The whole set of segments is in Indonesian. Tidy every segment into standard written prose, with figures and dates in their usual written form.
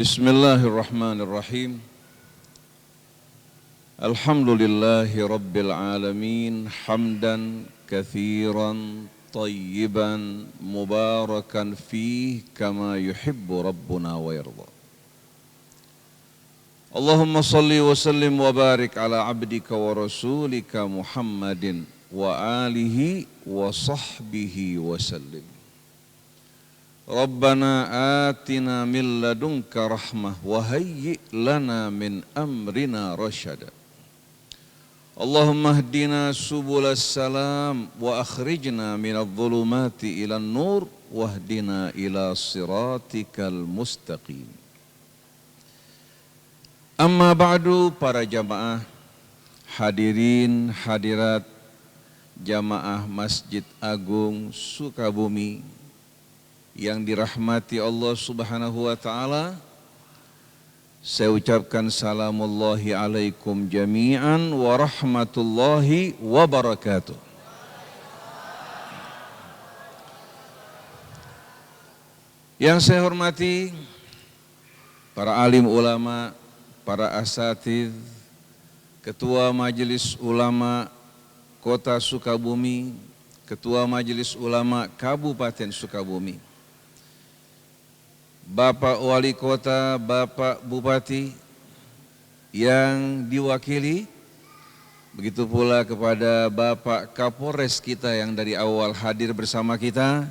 Bismillahirrahmanirrahim. Alhamdulillahi rabbil alamin, hamdan katsiran tayyiban mubarakan fih kama yuhibbu rabbuna wa yarda. Allahumma salli wa sallim wa barik ala abdika wa rasulika Muhammadin wa alihi wa sahbihi wa sallim. Rabbana atina min ladunka rahmah wa hayyi' lana min amrina rasyada. Allahumma hdina subulas salam wa akhrijna minadh dhulumati ilan nur wahdina ila siratikal mustaqim. Amma ba'du, para jamaah hadirin hadirat jamaah Masjid Agung Sukabumi yang dirahmati Allah Subhanahu wa taala, saya ucapkan salamullahi alaikum jami'an wa rahmatullahi wa barakatuh. Yang saya hormati para alim ulama, para asatidz, Ketua Majelis Ulama Kota Sukabumi, Ketua Majelis Ulama Kabupaten Sukabumi, Bapak Wali Kota, Bapak Bupati yang diwakili, begitu pula kepada Bapak Kapolres kita yang dari awal hadir bersama kita.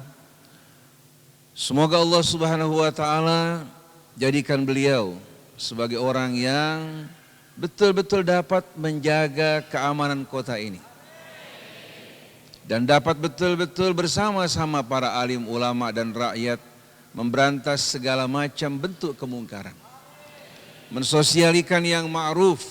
Semoga Allah Subhanahu wa taala jadikan beliau sebagai orang yang betul-betul dapat menjaga keamanan kota ini dan dapat betul-betul bersama-sama para alim ulama dan rakyat memberantas segala macam bentuk kemungkaran, mensosialikan yang ma'ruf,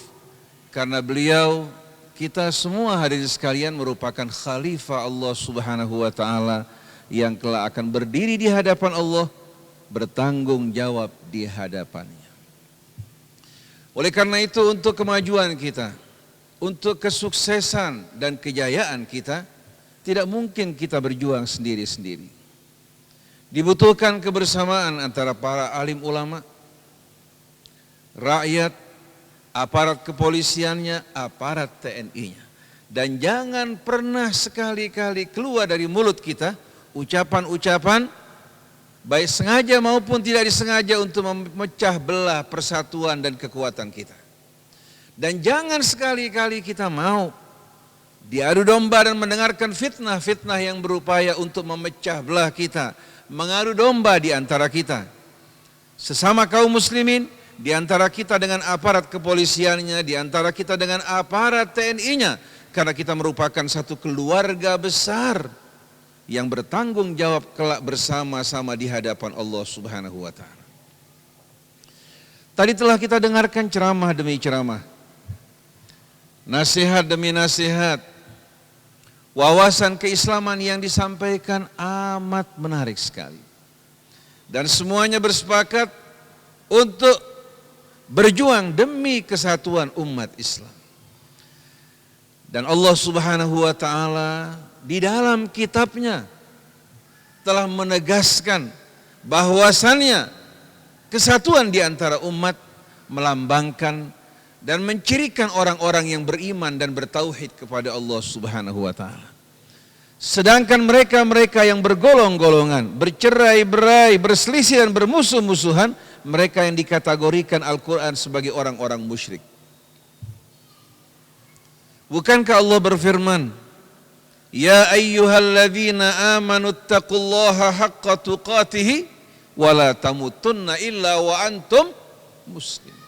karena beliau, kita semua hadirin sekalian, merupakan khalifah Allah Subhanahu wa taala yang kelak akan berdiri di hadapan Allah, bertanggung jawab di hadapannya. Oleh karena itu, untuk kemajuan kita, untuk kesuksesan dan kejayaan kita, tidak mungkin kita berjuang sendiri-sendiri. Dibutuhkan kebersamaan antara para alim ulama, rakyat, aparat kepolisiannya, aparat TNI-nya. Dan jangan pernah sekali-kali keluar dari mulut kita ucapan-ucapan baik sengaja maupun tidak disengaja untuk memecah belah persatuan dan kekuatan kita. Dan jangan sekali-kali kita mau diadu domba dan mendengarkan fitnah-fitnah yang berupaya untuk memecah belah kita, mengadu domba di antara kita, sesama kaum muslimin, di antara kita dengan aparat kepolisiannya, di antara kita dengan aparat TNI-nya, karena kita merupakan satu keluarga besar yang bertanggung jawab kelak bersama-sama di hadapan Allah Subhanahu wa taala. Tadi telah kita dengarkan ceramah demi ceramah, nasihat demi nasihat, wawasan keislaman yang disampaikan amat menarik sekali. Dan semuanya bersepakat untuk berjuang demi kesatuan umat Islam. Dan Allah Subhanahu wa taala di dalam kitabnya telah menegaskan bahwasannya kesatuan di antara umat melambangkan dan mencirikan orang-orang yang beriman dan bertauhid kepada Allah Subhanahu wa taala. Sedangkan mereka-mereka yang bergolong-golongan, bercerai-berai, berselisih dan bermusuh-musuhan, mereka yang dikategorikan Al-Quran sebagai orang-orang musyrik. Bukankah Allah berfirman, "Ya ayyuhalladzina amanu taqullaha haqqa tuqatih wa la tamutunna illa wa antum muslimun.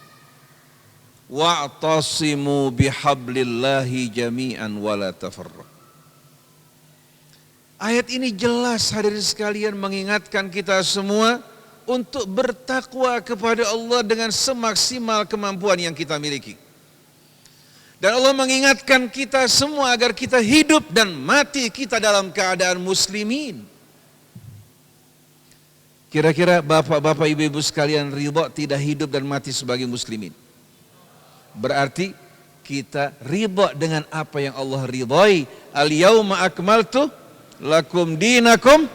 Wa'tasimu bihablillahi jami'an wa la tafarraqu." Ayat ini jelas hadirin sekalian mengingatkan kita semua untuk bertakwa kepada Allah dengan semaksimal kemampuan yang kita miliki. Dan Allah mengingatkan kita semua agar kita hidup dan mati kita dalam keadaan muslimin. Kira-kira bapak-bapak, ibu-ibu sekalian ridha tidak hidup dan mati sebagai muslimin? Berarti kita ridha dengan apa yang Allah ridhai. Al-yauma akmaltu lakum dinakum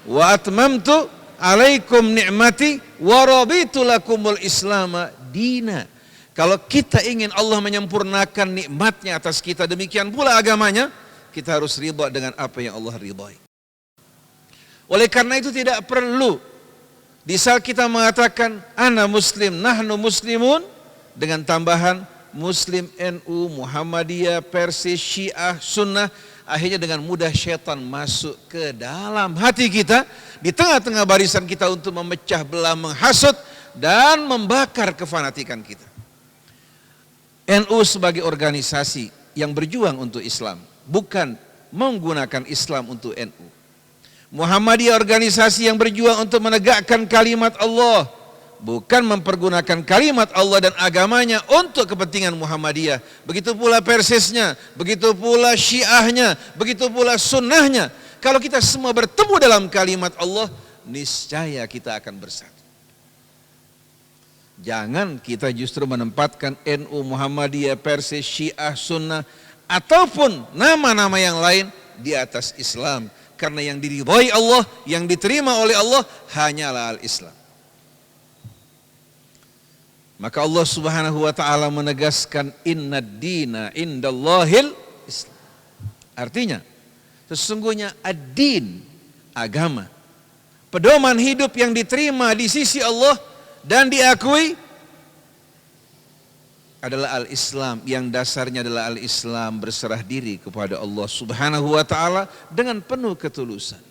wa atmamtu alaikum ni'mati wa raditu lakumul islama dina. Kalau kita ingin Allah menyempurnakan nikmatnya atas kita, demikian pula agamanya, kita harus ridha dengan apa yang Allah ridhai. Oleh karena itu tidak perlu di saat kita mengatakan ana muslim, nahnu muslimun, dengan tambahan Muslim, NU, Muhammadiyah, Persis, Syiah, Sunnah, akhirnya dengan mudah syaitan masuk ke dalam hati kita, di tengah-tengah barisan kita untuk memecah belah, menghasut, dan membakar kefanatikan kita. NU sebagai organisasi yang berjuang untuk Islam, bukan menggunakan Islam untuk NU. Muhammadiyah organisasi yang berjuang untuk menegakkan kalimat Allah, bukan mempergunakan kalimat Allah dan agamanya untuk kepentingan Muhammadiyah. Begitu pula Persisnya, begitu pula Syiahnya, begitu pula Sunnahnya. Kalau kita semua bertemu dalam kalimat Allah, niscaya kita akan bersatu. Jangan kita justru menempatkan NU, Muhammadiyah, Persis, Syiah, Sunnah, ataupun nama-nama yang lain di atas Islam. Karena yang diridhai Allah, yang diterima oleh Allah hanyalah al-Islam. Maka Allah Subhanahu wa taala menegaskan innad dina indallahil Islam. Artinya sesungguhnya ad-din, agama, pedoman hidup yang diterima di sisi Allah dan diakui adalah al-Islam, yang dasarnya adalah al-Islam, berserah diri kepada Allah Subhanahu wa taala dengan penuh ketulusan,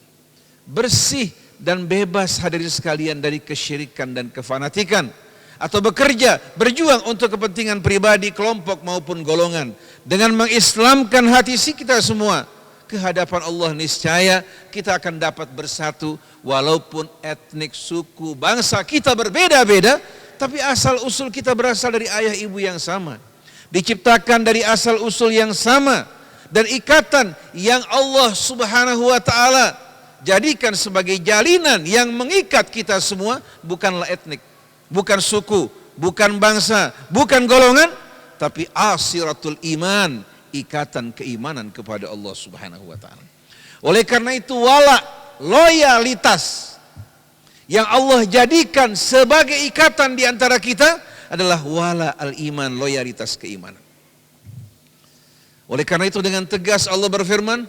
bersih dan bebas hadirin sekalian dari kesyirikan dan kefanatikan, atau bekerja, berjuang untuk kepentingan pribadi, kelompok maupun golongan. Dengan mengislamkan hati kita semua ke hadapan Allah, niscaya kita akan dapat bersatu. Walaupun etnik, suku, bangsa kita berbeda-beda, tapi asal usul kita berasal dari ayah ibu yang sama, diciptakan dari asal usul yang sama, dan ikatan yang Allah Subhanahu wa taala jadikan sebagai jalinan yang mengikat kita semua bukanlah etnik, bukan suku, bukan bangsa, bukan golongan, tapi asiratul iman, ikatan keimanan kepada Allah Subhanahu wa taala. Oleh karena itu wala, loyalitas yang Allah jadikan sebagai ikatan di antara kita adalah wala al-iman, loyalitas keimanan. Oleh karena itu dengan tegas Allah berfirman,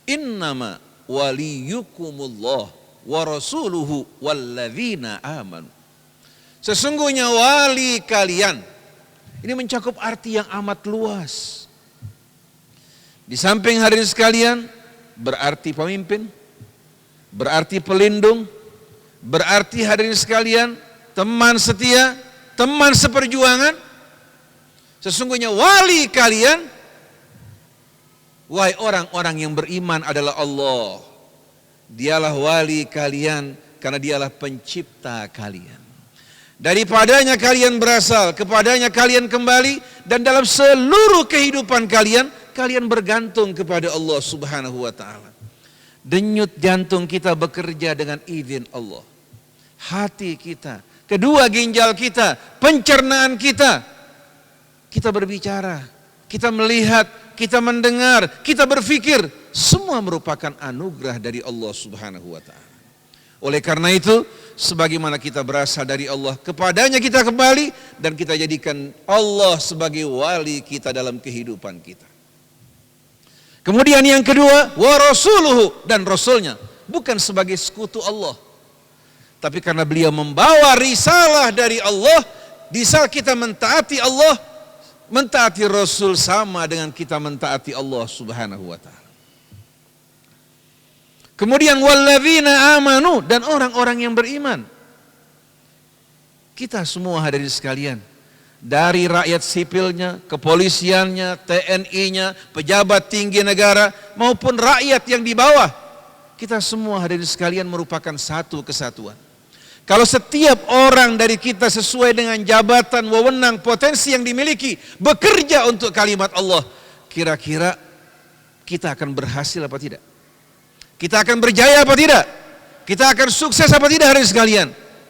innama waliyukumullah wa rasuluhu walladzina amanu. Sesungguhnya wali kalian, ini mencakup arti yang amat luas. Di samping hadirin sekalian, berarti pemimpin, berarti pelindung, berarti hadirin sekalian teman setia, teman seperjuangan. Sesungguhnya wali kalian, wahai orang-orang yang beriman, adalah Allah. Dialah wali kalian karena dialah pencipta kalian. Daripadanya kalian berasal, kepadanya kalian kembali, dan dalam seluruh kehidupan kalian, kalian bergantung kepada Allah Subhanahu wa taala. Denyut jantung kita bekerja dengan izin Allah. Hati kita, kedua ginjal kita, pencernaan kita, kita berbicara, kita melihat, kita mendengar, kita berpikir, semua merupakan anugerah dari Allah Subhanahu wa taala. Oleh karena itu, sebagaimana kita berasal dari Allah, kepadanya kita kembali, dan kita jadikan Allah sebagai wali kita dalam kehidupan kita. Kemudian yang kedua, wa rasuluhu, dan rasulnya, bukan sebagai sekutu Allah, tapi karena beliau membawa risalah dari Allah. Di saat kita mentaati Allah, mentaati Rasul sama dengan kita mentaati Allah Subhanahu wa taala. Kemudian walladzina amanu, dan orang-orang yang beriman. Kita semua hadirin sekalian, dari rakyat sipilnya, kepolisiannya, TNI-nya, pejabat tinggi negara, maupun rakyat yang di bawah, kita semua hadirin sekalian merupakan satu kesatuan. Kalau setiap orang dari kita sesuai dengan jabatan, wewenang, potensi yang dimiliki, bekerja untuk kalimat Allah, kira-kira kita akan berhasil apa tidak? Kita akan berjaya apa tidak? Kita akan sukses apa tidak hadirin sekalian?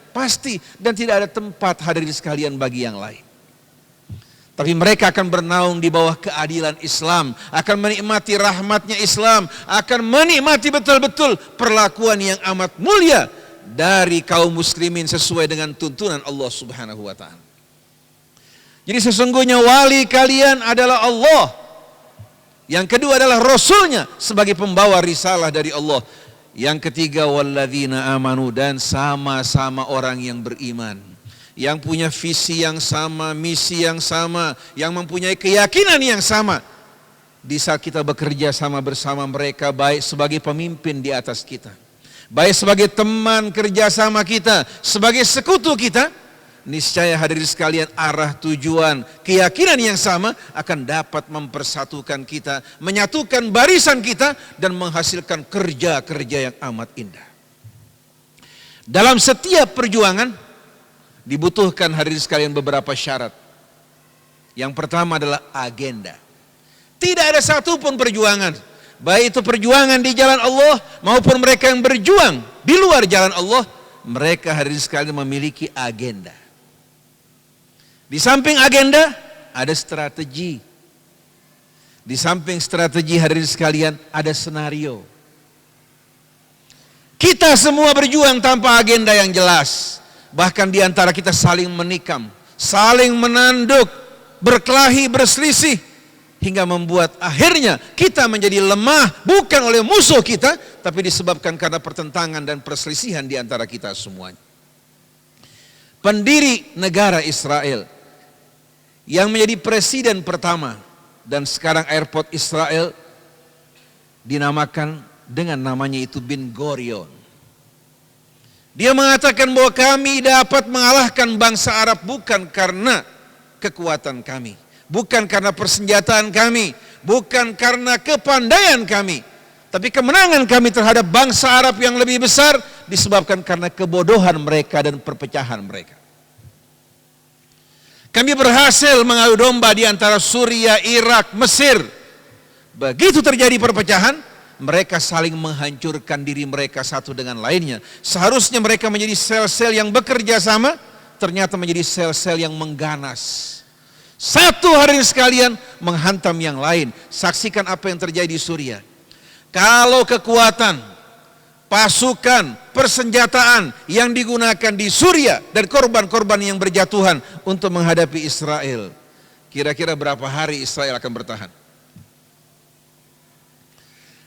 Pasti, dan tidak ada tempat hadirin sekalian bagi yang lain. Tapi mereka akan bernaung di bawah keadilan Islam, akan menikmati rahmatnya Islam, akan menikmati betul-betul perlakuan yang amat mulia dari kaum muslimin sesuai dengan tuntunan Allah Subhanahu wa taala. Jadi sesungguhnya wali kalian adalah Allah. Yang kedua adalah Rasulnya sebagai pembawa risalah dari Allah. Yang ketiga walladzina amanu, dan sama-sama orang yang beriman, yang punya visi yang sama, misi yang sama, yang mempunyai keyakinan yang sama. Di saat kita bekerja sama bersama mereka, baik sebagai pemimpin di atas kita, baik sebagai teman kerjasama kita, sebagai sekutu kita, niscaya hadirin sekalian arah tujuan keyakinan yang sama akan dapat mempersatukan kita, menyatukan barisan kita, dan menghasilkan kerja-kerja yang amat indah. Dalam setiap perjuangan dibutuhkan hadirin sekalian beberapa syarat. Yang pertama adalah agenda. Tidak ada satupun perjuangan, baik itu perjuangan di jalan Allah maupun mereka yang berjuang di luar jalan Allah, mereka hadirin sekalian memiliki agenda. Di samping agenda ada strategi. Di samping strategi hadirin sekalian ada senario. Kita semua berjuang tanpa agenda yang jelas. Bahkan di antara kita saling menikam, saling menanduk, berkelahi, berselisih, hingga membuat akhirnya kita menjadi lemah bukan oleh musuh kita, tapi disebabkan karena pertentangan dan perselisihan di antara kita semuanya. Pendiri negara Israel yang menjadi presiden pertama, dan sekarang airport Israel dinamakan dengan namanya itu Ben Gurion. Dia mengatakan bahwa kami dapat mengalahkan bangsa Arab bukan karena kekuatan kami, bukan karena persenjataan kami, bukan karena kepandaian kami, tapi kemenangan kami terhadap bangsa Arab yang lebih besar disebabkan karena kebodohan mereka dan perpecahan mereka. Kami berhasil mengadu domba di antara Suria, Irak, Mesir. Begitu terjadi perpecahan, mereka saling menghancurkan diri mereka satu dengan lainnya. Seharusnya mereka menjadi sel-sel yang bekerja sama, ternyata menjadi sel-sel yang mengganas. Satu hari sekalian menghantam yang lain. Saksikan apa yang terjadi di Suria. Kalau kekuatan, pasukan, persenjataan yang digunakan di Suria dan korban-korban yang berjatuhan untuk menghadapi Israel, kira-kira berapa hari Israel akan bertahan?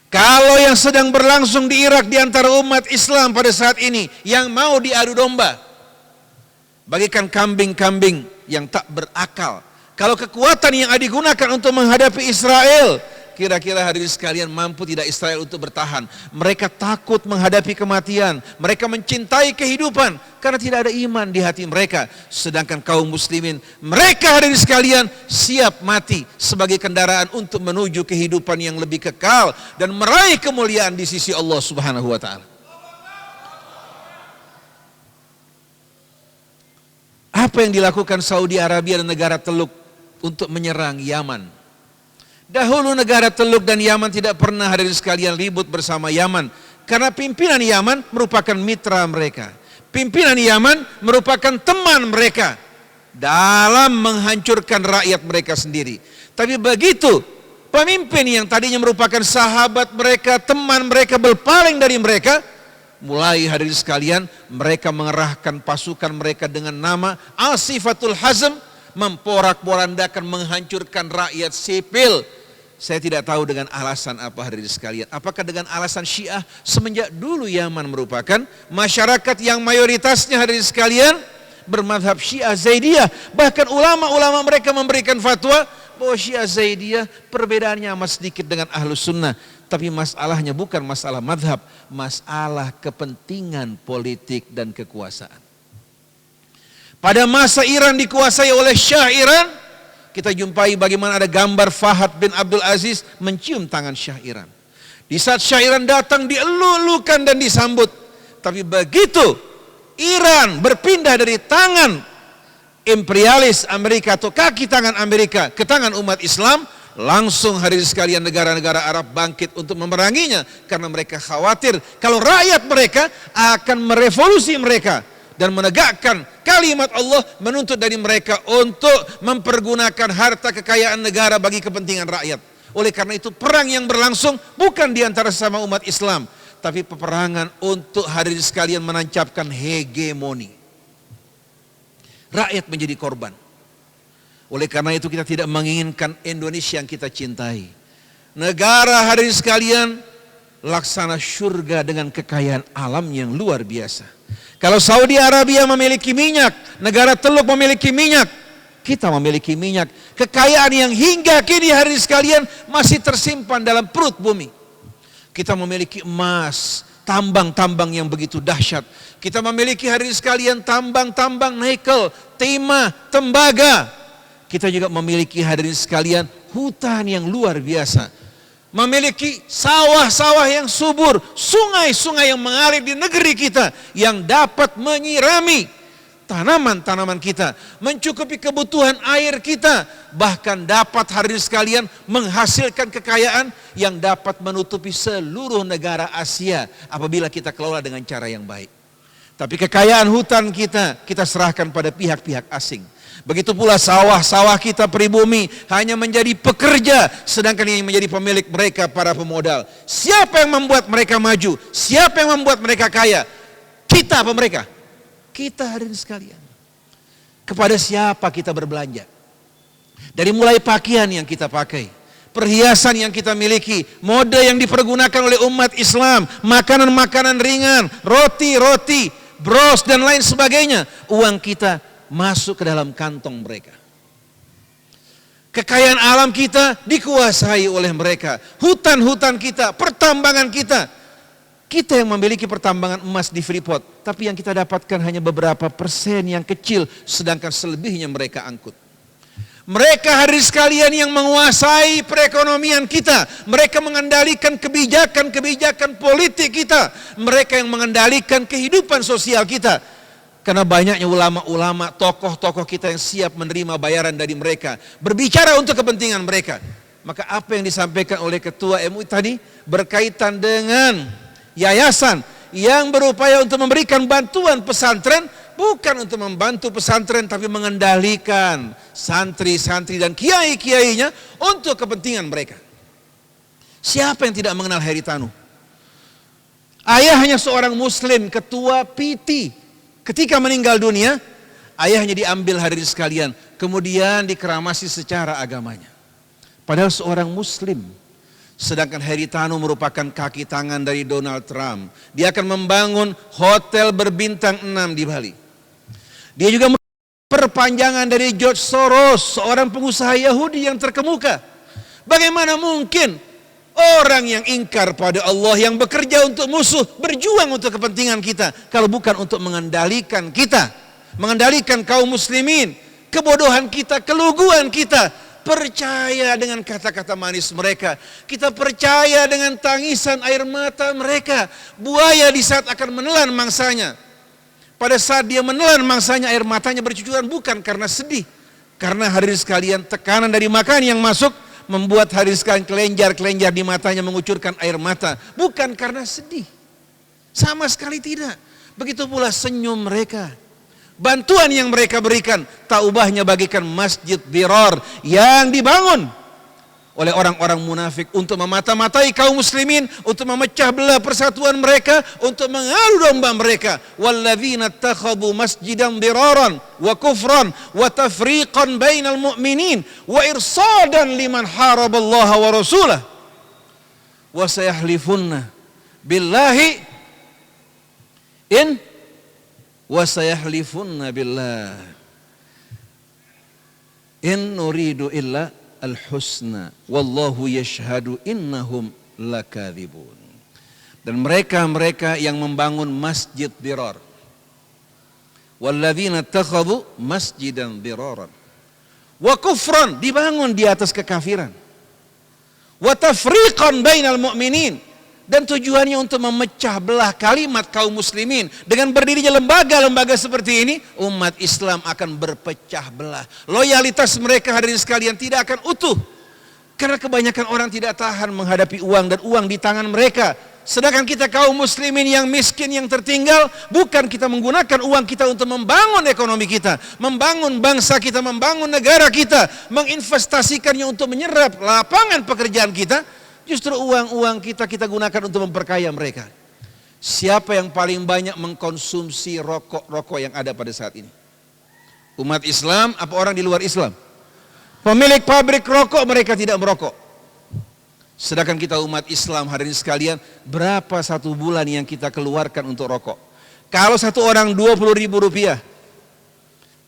Kalau yang sedang berlangsung di Irak di antara umat Islam pada saat ini yang mau diadu domba, bagikan kambing-kambing yang tak berakal. Kalau kekuatan yang digunakan untuk menghadapi Israel, kira-kira hadirin sekalian mampu tidak Israel untuk bertahan? Mereka takut menghadapi kematian. Mereka mencintai kehidupan karena tidak ada iman di hati mereka. Sedangkan kaum muslimin, mereka hadirin sekalian siap mati sebagai kendaraan untuk menuju kehidupan yang lebih kekal dan meraih kemuliaan di sisi Allah Subhanahu wa taala. Apa yang dilakukan Saudi Arabia dan negara Teluk untuk menyerang Yaman? Dahulu negara Teluk dan Yaman tidak pernah hadirin sekalian ribut bersama Yaman, karena pimpinan Yaman merupakan mitra mereka. Pimpinan Yaman merupakan teman mereka dalam menghancurkan rakyat mereka sendiri. Tapi begitu pemimpin yang tadinya merupakan sahabat mereka, teman mereka, berpaling dari mereka, mulai hadirin sekalian mereka mengerahkan pasukan mereka dengan nama Asifatul Hazm, memporak-porandakan, menghancurkan rakyat sipil. Saya tidak tahu dengan alasan apa hadirin sekalian. Apakah dengan alasan Syiah? Semenjak dulu Yaman merupakan masyarakat yang mayoritasnya hadirin sekalian bermadhab Syiah Zaidiyah. Bahkan ulama-ulama mereka memberikan fatwa bahwa Syiah Zaidiyah perbedaannya amat sedikit dengan Ahlus Sunnah. Tapi masalahnya bukan masalah madhab, masalah kepentingan politik dan kekuasaan. Pada masa Iran dikuasai oleh Syah Iran, kita jumpai bagaimana ada gambar Fahad bin Abdul Aziz mencium tangan Syah Iran. Di saat Syah Iran datang dielu-elukan dan disambut. Tapi begitu Iran berpindah dari tangan imperialis Amerika atau kaki tangan Amerika ke tangan umat Islam, langsung hadirin sekalian negara-negara Arab bangkit untuk memeranginya. Karena mereka khawatir kalau rakyat mereka akan merevolusi mereka dan menegakkan kalimat Allah, menuntut dari mereka untuk mempergunakan harta kekayaan negara bagi kepentingan rakyat. Oleh karena itu perang yang berlangsung bukan di antara sesama umat Islam, tapi peperangan untuk hadirin sekalian menancapkan hegemoni. Rakyat menjadi korban. Oleh karena itu kita tidak menginginkan Indonesia yang kita cintai. Negara hadirin sekalian laksana surga dengan kekayaan alam yang luar biasa. Kalau Saudi Arabia memiliki minyak, negara Teluk memiliki minyak, kita memiliki minyak. Kekayaan yang hingga kini hadirin sekalian masih tersimpan dalam perut bumi. Kita memiliki emas, tambang-tambang yang begitu dahsyat. Kita memiliki hadirin sekalian tambang-tambang nikel, timah, tembaga. Kita juga memiliki hadirin sekalian hutan yang luar biasa. Memiliki sawah-sawah yang subur, sungai-sungai yang mengalir di negeri kita yang dapat menyirami tanaman-tanaman kita, mencukupi kebutuhan air kita, bahkan dapat hadirin sekalian menghasilkan kekayaan yang dapat menutupi seluruh negara Asia apabila kita kelola dengan cara yang baik. Tapi kekayaan hutan kita serahkan pada pihak-pihak asing. Begitu pula sawah-sawah kita pribumi hanya menjadi pekerja, sedangkan yang menjadi pemilik mereka para pemodal. Siapa yang membuat mereka maju? Siapa yang membuat mereka kaya? Kita apa mereka? Kita hadirin sekalian. Kepada siapa kita berbelanja? Dari mulai pakaian yang kita pakai, perhiasan yang kita miliki, mode yang dipergunakan oleh umat Islam, makanan-makanan ringan, roti-roti, bros dan lain sebagainya, uang kita masuk ke dalam kantong mereka. Kekayaan alam kita dikuasai oleh mereka. Hutan-hutan kita, pertambangan kita. Kita yang memiliki pertambangan emas di Freeport, tapi yang kita dapatkan hanya beberapa persen yang kecil, sedangkan selebihnya mereka angkut. Mereka hadirin sekalian yang menguasai perekonomian kita. Mereka mengendalikan kebijakan-kebijakan politik kita. Mereka yang mengendalikan kehidupan sosial kita. Karena banyaknya ulama-ulama, tokoh-tokoh kita yang siap menerima bayaran dari mereka, berbicara untuk kepentingan mereka. Maka apa yang disampaikan oleh Ketua MUI tadi berkaitan dengan yayasan yang berupaya untuk memberikan bantuan pesantren, bukan untuk membantu pesantren tapi mengendalikan santri-santri dan kiai-kiainya untuk kepentingan mereka. Siapa yang tidak mengenal Haritanu? Ayahnya seorang muslim, ketua PT. Ketika meninggal dunia, ayahnya diambil hadirin sekalian, kemudian dikeramasi secara agamanya. Padahal seorang muslim. Sedangkan Haritanu merupakan kaki tangan dari Donald Trump. Dia akan membangun hotel berbintang 6 di Bali. Dia juga perpanjangan dari George Soros, seorang pengusaha Yahudi yang terkemuka. Bagaimana mungkin orang yang ingkar pada Allah, yang bekerja untuk musuh, berjuang untuk kepentingan kita, kalau bukan untuk mengendalikan kita, mengendalikan kaum muslimin, kebodohan kita, keluguan kita, percaya dengan kata-kata manis mereka, kita percaya dengan tangisan air mata mereka. Buaya di saat akan menelan mangsanya, pada saat dia menelan mangsanya, air matanya bercucuran bukan karena sedih, karena hadirin sekalian tekanan dari makan yang masuk membuat hadirin sekalian kelenjar-kelenjar di matanya mengucurkan air mata, bukan karena sedih, sama sekali tidak. Begitu pula senyum mereka, bantuan yang mereka berikan, tak ubahnya bagikan masjid Dirar yang dibangun oleh orang-orang munafik untuk memata-matai kaum muslimin, untuk memecah belah persatuan mereka, untuk mengadu domba mereka. Walladzina takhadhu masjidan diraran wa kufran wa tafriqan bainal mu'minin wa irsadan liman haraballaha wa rasulah wa sayahlifunna billahi in wa sayahlifunna billah in nuridu illa al-husna wallahu yashhadu innahum lakadzibun. Dan mereka-mereka yang membangun masjid Dirar, walladzina takhadhu masjidan diraran wa kufran, dibangun di atas kekafiran, wa tafriqan bainal mu'minin, dan tujuannya untuk memecah belah kalimat kaum muslimin. Dengan berdirinya lembaga-lembaga seperti ini, umat Islam akan berpecah belah. Loyalitas mereka hadirin sekalian tidak akan utuh, karena kebanyakan orang tidak tahan menghadapi uang, dan uang di tangan mereka. Sedangkan kita kaum muslimin yang miskin, yang tertinggal, bukan kita menggunakan uang kita untuk membangun ekonomi kita, membangun bangsa kita, membangun negara kita, menginvestasikannya untuk menyerap lapangan pekerjaan kita. Justru uang-uang kita gunakan untuk memperkaya mereka. Siapa yang paling banyak mengkonsumsi rokok yang ada pada saat ini? Umat Islam apa orang di luar Islam? Pemilik pabrik rokok mereka tidak merokok. Sedangkan kita umat Islam hari ini sekalian, berapa satu bulan yang kita keluarkan untuk rokok? Kalau satu orang 20.000 rupiah,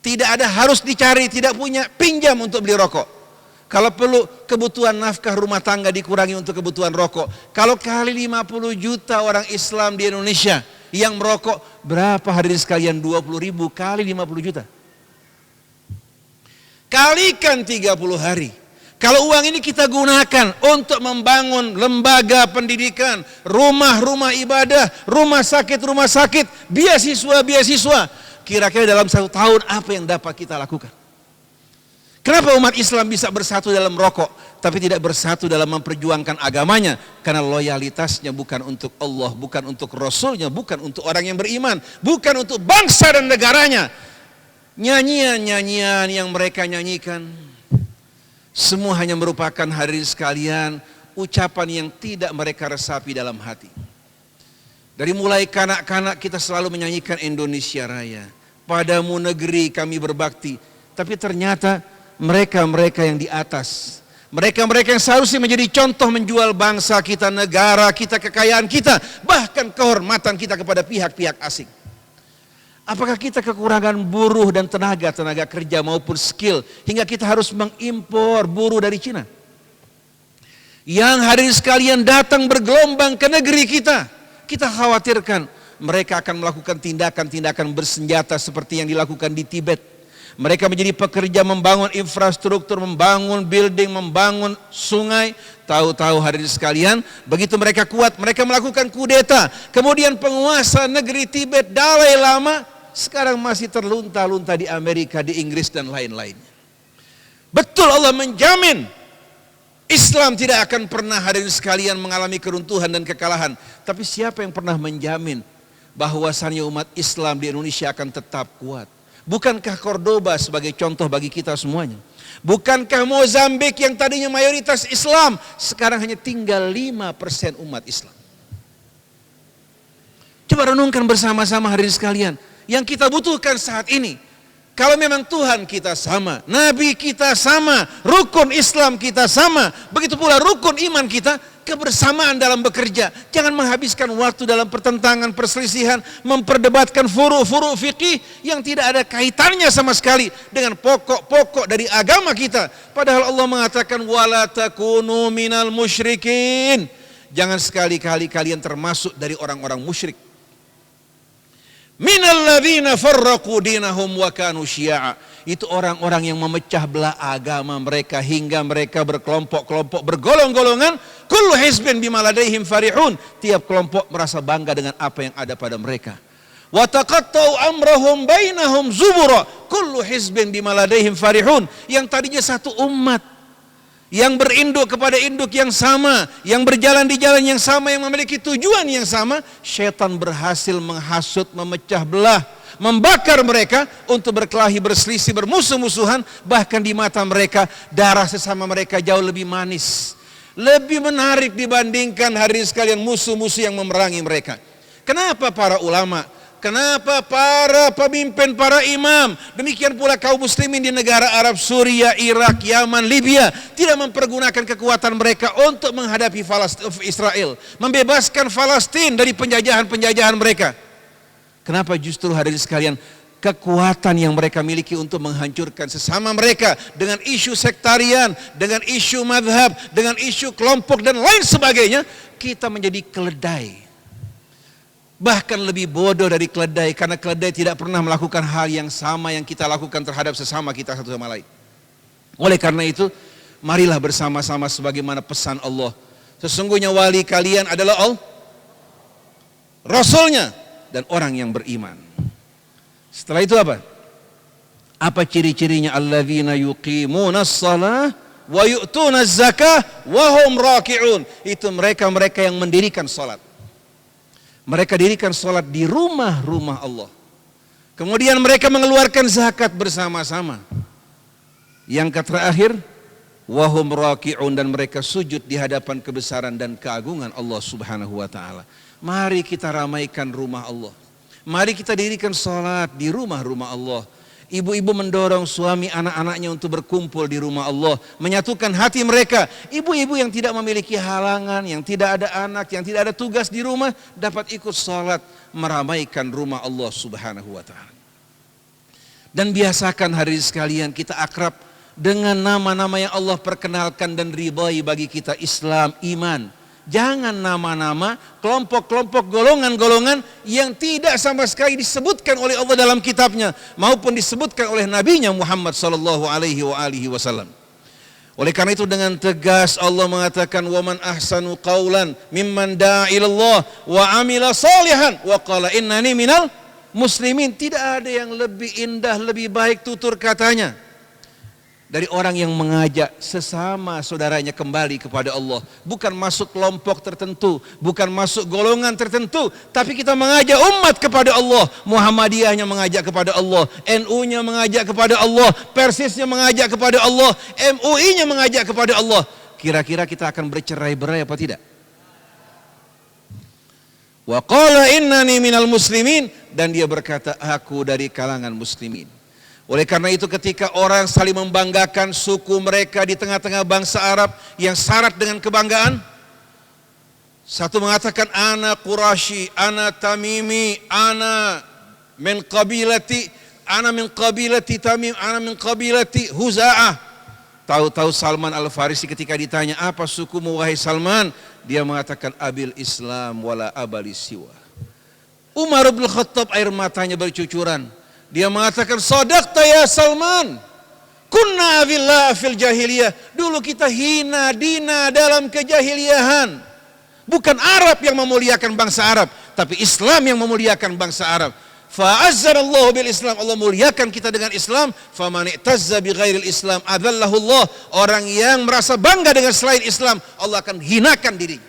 tidak ada, harus dicari, tidak punya, pinjam untuk beli rokok. Kalau perlu kebutuhan nafkah rumah tangga dikurangi untuk kebutuhan rokok. Kalau kali 50 juta orang Islam di Indonesia yang merokok, berapa hadirin sekalian 20.000 kali 50 juta? Kalikan 30 hari. Kalau uang ini kita gunakan untuk membangun lembaga pendidikan, rumah-rumah ibadah, rumah sakit, beasiswa, kira-kira dalam 1 tahun apa yang dapat kita lakukan? Kenapa umat Islam bisa bersatu dalam rokok, tapi tidak bersatu dalam memperjuangkan agamanya? Karena loyalitasnya bukan untuk Allah, bukan untuk Rasulnya, bukan untuk orang yang beriman, bukan untuk bangsa dan negaranya. Nyanyian-nyanyian yang mereka nyanyikan, semua hanya merupakan hadirin sekalian, ucapan yang tidak mereka resapi dalam hati. Dari mulai kanak-kanak kita selalu menyanyikan Indonesia Raya, padamu negeri kami berbakti, tapi ternyata mereka yang di atas, mereka yang seharusnya menjadi contoh menjual bangsa kita, negara kita, kekayaan kita, bahkan kehormatan kita kepada pihak-pihak asing. Apakah kita kekurangan buruh dan tenaga kerja maupun skill hingga kita harus mengimpor buruh dari Cina? Yang hadirin sekalian datang bergelombang ke negeri kita, kita khawatirkan mereka akan melakukan tindakan-tindakan bersenjata seperti yang dilakukan di Tibet. Mereka menjadi pekerja membangun infrastruktur, membangun building, membangun sungai. Tahu-tahu hadirin sekalian, begitu mereka kuat, mereka melakukan kudeta. Kemudian penguasa negeri Tibet, Dalai Lama, sekarang masih terlunta-lunta di Amerika, di Inggris dan lain-lainnya. Betul Allah menjamin Islam tidak akan pernah hadirin sekalian mengalami keruntuhan dan kekalahan. Tapi siapa yang pernah menjamin bahwasannya umat Islam di Indonesia akan tetap kuat? Bukankah Cordoba sebagai contoh bagi kita semuanya? Bukankah Mozambik yang tadinya mayoritas Islam sekarang hanya tinggal 5% umat Islam? Coba renungkan bersama-sama hadirin sekalian. Yang kita butuhkan saat ini, kalau memang Tuhan kita sama, Nabi kita sama, rukun Islam kita sama, begitu pula rukun iman kita, kebersamaan dalam bekerja. Jangan menghabiskan waktu dalam pertentangan, perselisihan, memperdebatkan furu-furu fikih yang tidak ada kaitannya sama sekali dengan pokok-pokok dari agama kita. Padahal Allah mengatakan wala takunu minal musyrikin. Jangan sekali-kali kalian termasuk dari orang-orang musyrik. Minal ladzina farraqu dinahum wa kanu syi'a. Itu orang-orang yang memecah belah agama mereka hingga mereka berkelompok-kelompok, bergolong-golongan. Kullu hizbin bima ladaihim farihun. Tiap kelompok merasa bangga dengan apa yang ada pada mereka. Wa taqatta'u amrahum bainahum zubura. Kullu hizbin bima ladaihim farihun. Yang tadinya satu umat, yang berinduk kepada induk yang sama, yang berjalan di jalan yang sama, yang memiliki tujuan yang sama, syaitan berhasil menghasut, memecah belah, membakar mereka untuk berkelahi, berselisih, bermusuh-musuhan. Bahkan di mata mereka darah sesama mereka jauh lebih manis, lebih menarik dibandingkan hadirin sekalian musuh-musuh yang memerangi mereka. Kenapa para ulama? Kenapa para pemimpin, para imam, demikian pula kaum muslimin di negara Arab, Suriah, Irak, Yaman, Libya tidak mempergunakan kekuatan mereka untuk menghadapi Israel, membebaskan Palestina dari penjajahan-penjajahan mereka? Kenapa justru hadirin sekalian kekuatan yang mereka miliki untuk menghancurkan sesama mereka dengan isu sektarian, dengan isu madhab, dengan isu kelompok dan lain sebagainya, kita menjadi keledai. Bahkan lebih bodoh dari keledai, karena keledai tidak pernah melakukan hal yang sama yang kita lakukan terhadap sesama kita satu sama lain. Oleh karena itu, marilah bersama-sama sebagaimana pesan Allah. Sesungguhnya wali kalian adalah Allah, Rasulnya, dan orang yang beriman. Setelah itu apa? Apa ciri-cirinya? Alladzina yuqimunas shalah wa yu'tunaz zakah wa hum raki'un. Itu mereka-mereka yang mendirikan salat. Mereka dirikan salat di rumah-rumah Allah. Kemudian mereka mengeluarkan zakat bersama-sama. Yang terakhir, wahum raki'un, dan mereka sujud di hadapan kebesaran dan keagungan Allah Subhanahu wa taala. Mari kita ramaikan rumah Allah. Mari kita dirikan salat di rumah-rumah Allah. Ibu-ibu mendorong suami anak-anaknya untuk berkumpul di rumah Allah, menyatukan hati mereka. Ibu-ibu yang tidak memiliki halangan, yang tidak ada anak, yang tidak ada tugas di rumah, dapat ikut salat meramaikan rumah Allah Subhanahu wa taala. Dan biasakan hadirin sekalian kita akrab dengan nama-nama yang Allah perkenalkan dan ridhai bagi kita, Islam, iman. Jangan nama-nama, kelompok-kelompok, golongan-golongan yang tidak sama sekali disebutkan oleh Allah dalam kitabnya maupun disebutkan oleh nabinya Muhammad sallallahu alaihi wasallam. Oleh karena itu dengan tegas Allah mengatakan, "Wa man ahsanu qaulan mimman da'a ilallah wa amila salihan wa qala innani minal muslimin." Tidak ada yang lebih indah, lebih baik tutur katanya dari orang yang mengajak sesama saudaranya kembali kepada Allah. Bukan masuk kelompok tertentu, bukan masuk golongan tertentu, tapi kita mengajak umat kepada Allah. Muhammadiyahnya mengajak kepada Allah, NU-nya mengajak kepada Allah, Persisnya mengajak kepada Allah, MUI-nya mengajak kepada Allah. Kira-kira kita akan bercerai-berai apa tidak? Wa qala innani minal muslimin, dan dia berkata, aku dari kalangan muslimin. Oleh karena itu ketika orang saling membanggakan suku mereka di tengah-tengah bangsa Arab yang syarat dengan kebanggaan, satu mengatakan ana Quraisy, ana Tamimi, ana min qabilati Tamim, ana min qabilati Huza'ah. Tahu-tahu Salman Al-Farisi ketika ditanya, apa sukumu wahai Salman? Dia mengatakan abil Islam wala abali siwa. Umar bin Khattab air matanya bercucuran. Dia mengatakan, sadaqta ya Salman, kunna billah fil jahiliyah. Dulu kita hina dina dalam kejahiliahan. Bukan Arab yang memuliakan bangsa Arab, tapi Islam yang memuliakan bangsa Arab. Fa'azzarallahu bil Islam, Allah muliakan kita dengan Islam. Faman i'tazza bi ghairil Islam adzallahu Allah. Orang yang merasa bangga dengan selain Islam, Allah akan hinakan dirinya.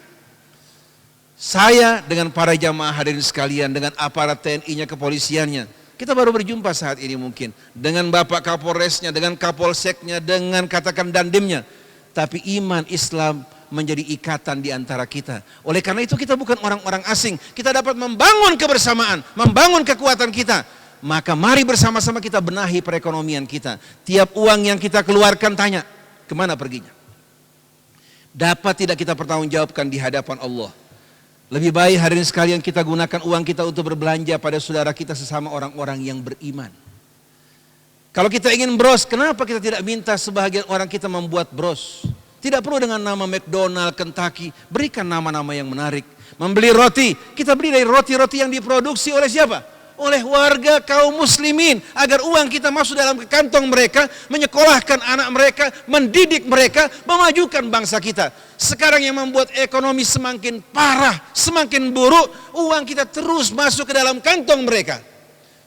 Saya dengan para jamaah hadirin sekalian, dengan aparat TNI-nya, kepolisiannya, kita baru berjumpa saat ini mungkin dengan Bapak Kapolresnya, dengan Kapolseknya, dengan katakan Dandimnya. Tapi iman Islam menjadi ikatan di antara kita. Oleh karena itu kita bukan orang-orang asing. Kita dapat membangun kebersamaan, membangun kekuatan kita. Maka mari bersama-sama kita benahi perekonomian kita. Tiap uang yang kita keluarkan tanya, kemana perginya? Dapat tidak kita pertanggungjawabkan di hadapan Allah? Lebih baik hadirin sekalian kita gunakan uang kita untuk berbelanja pada saudara kita sesama orang-orang yang beriman. Kalau kita ingin bros, kenapa kita tidak minta sebagian orang kita membuat bros? Tidak perlu dengan nama McDonald, Kentucky, berikan nama-nama yang menarik. Membeli roti, kita beli dari roti-roti yang diproduksi oleh siapa? Oleh warga kaum muslimin, agar uang kita masuk dalam kantong mereka, menyekolahkan anak mereka, mendidik mereka, memajukan bangsa kita. Sekarang yang membuat ekonomi semakin parah, semakin buruk, uang kita terus masuk ke dalam kantong mereka.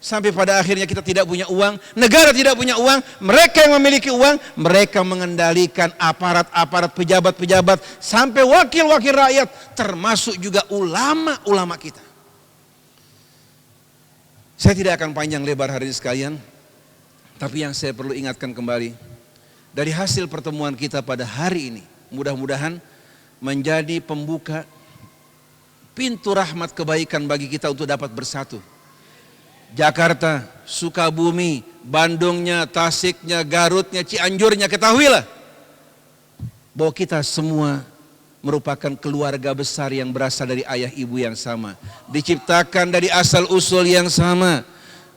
Sampai pada akhirnya kita tidak punya uang, negara tidak punya uang, mereka yang memiliki uang, mereka mengendalikan aparat-aparat, pejabat-pejabat, sampai wakil-wakil rakyat, termasuk juga ulama-ulama kita. Saya tidak akan panjang lebar hari ini sekalian, tapi yang saya perlu ingatkan kembali, dari hasil pertemuan kita pada hari ini, mudah-mudahan menjadi pembuka pintu rahmat kebaikan bagi kita untuk dapat bersatu. Jakarta, Sukabumi, Bandungnya, Tasiknya, Garutnya, Cianjurnya, ketahuilah bahwa kita semua merupakan keluarga besar yang berasal dari ayah ibu yang sama, diciptakan dari asal usul yang sama.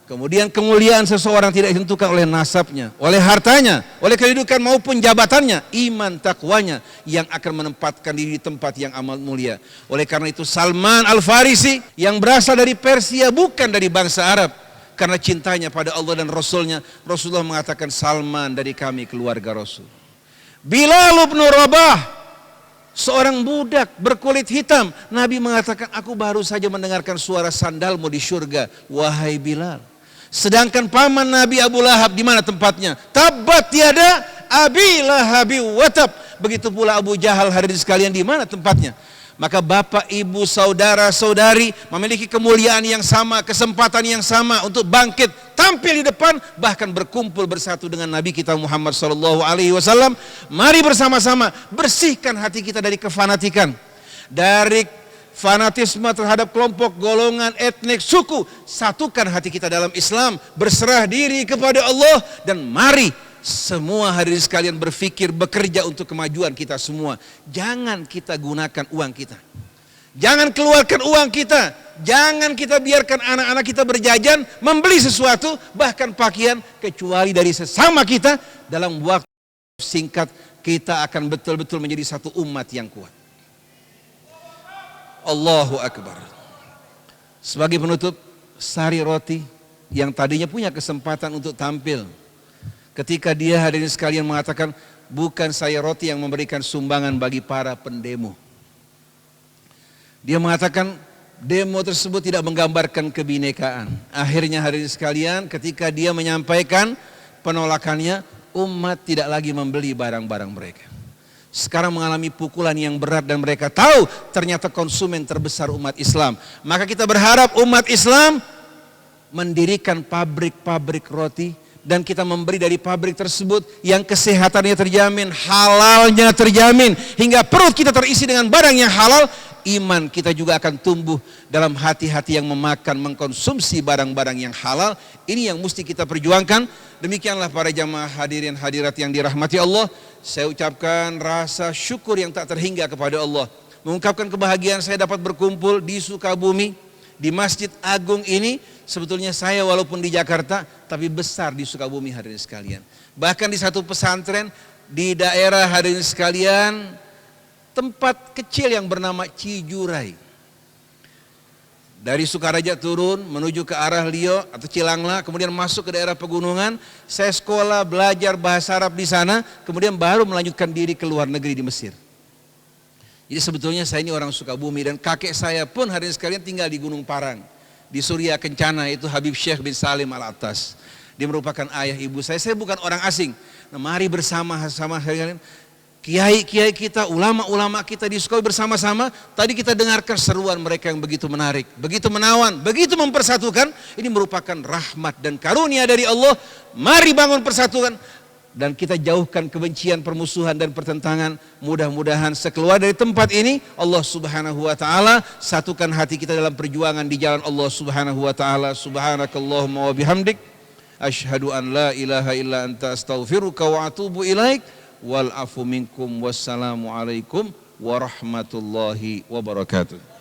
Kemudian kemuliaan seseorang tidak ditentukan oleh nasabnya, oleh hartanya, oleh kedudukan maupun jabatannya, iman takwanya yang akan menempatkan diri di tempat yang amat mulia. Oleh karena itu Salman Al-Farisi yang berasal dari Persia, bukan dari bangsa Arab, karena cintanya pada Allah dan Rasulnya, Rasulullah mengatakan Salman dari kami keluarga Rasul. Bilal bin Rabah, seorang budak berkulit hitam, Nabi mengatakan aku baru saja mendengarkan suara sandalmu di surga, wahai Bilal. Sedangkan paman Nabi Abu Lahab di mana tempatnya? Tabbat yada Abi Lahabi watab. Begitu pula Abu Jahal hadirin sekalian di mana tempatnya? Maka bapak, ibu, saudara, saudari memiliki kemuliaan yang sama, kesempatan yang sama untuk bangkit, tampil di depan, bahkan berkumpul bersatu dengan Nabi kita Muhammad SAW. Mari bersama-sama bersihkan hati kita dari kefanatikan, dari fanatisme terhadap kelompok, golongan, etnik, suku. Satukan hati kita dalam Islam, berserah diri kepada Allah, dan mari semua hadirin sekalian berpikir, bekerja untuk kemajuan kita semua. Jangan kita gunakan uang kita, jangan keluarkan uang kita, jangan kita biarkan anak-anak kita berjajan, membeli sesuatu, bahkan pakaian, kecuali dari sesama kita. Dalam waktu singkat kita akan betul-betul menjadi satu umat yang kuat. Allahu Akbar. Sebagai penutup, Sari Roti yang tadinya punya kesempatan untuk tampil, ketika dia hadirin sekalian mengatakan, bukan saya Roti yang memberikan sumbangan bagi para pendemo. Dia mengatakan demo tersebut tidak menggambarkan kebinekaan. Akhirnya hadirin sekalian, ketika dia menyampaikan penolakannya, umat tidak lagi membeli barang-barang mereka. Sekarang mengalami pukulan yang berat dan mereka tahu ternyata konsumen terbesar umat Islam. Maka kita berharap umat Islam mendirikan pabrik-pabrik roti, dan kita memberi dari pabrik tersebut yang kesehatannya terjamin, halalnya terjamin, hingga perut kita terisi dengan barang yang halal. Iman kita juga akan tumbuh dalam hati-hati yang memakan, mengkonsumsi barang-barang yang halal. Ini yang mesti kita perjuangkan. Demikianlah para jamaah hadirin hadirat yang dirahmati Allah. Saya ucapkan rasa syukur yang tak terhingga kepada Allah, mengungkapkan kebahagiaan saya dapat berkumpul di Sukabumi, di Masjid Agung ini. Sebetulnya saya walaupun di Jakarta, tapi besar di Sukabumi hadirin sekalian. Bahkan di satu pesantren di daerah hadirin sekalian, tempat kecil yang bernama Cijurai. Dari Sukaraja turun menuju ke arah Lio atau Cilangla, kemudian masuk ke daerah pegunungan. Saya sekolah belajar bahasa Arab di sana, kemudian baru melanjutkan diri ke luar negeri di Mesir. Jadi sebetulnya saya ini orang Sukabumi, dan kakek saya pun hadirin sekalian tinggal di Gunung Parang, di Surya Kencana, itu Habib Syekh bin Salim Al-Attas. Dia merupakan ayah ibu saya. Saya bukan orang asing. Nah, mari bersama-sama kiai-kiai kita, ulama-ulama kita di Sukabumi bersama-sama. Tadi kita dengarkan seruan mereka yang begitu menarik, begitu menawan, begitu mempersatukan. Ini merupakan rahmat dan karunia dari Allah. Mari bangun persatukan, dan kita jauhkan kebencian, permusuhan dan pertentangan. Mudah-mudahan sekeluar dari tempat ini Allah Subhanahu wa taala satukan hati kita dalam perjuangan di jalan Allah Subhanahu wa taala. Subhanakallahumma wa bihamdik, asyhadu an la ilaha illa anta astaghfiruka wa atubu ilaik. Wal afu minkum, wassalamu alaikum warahmatullahi wabarakatuh.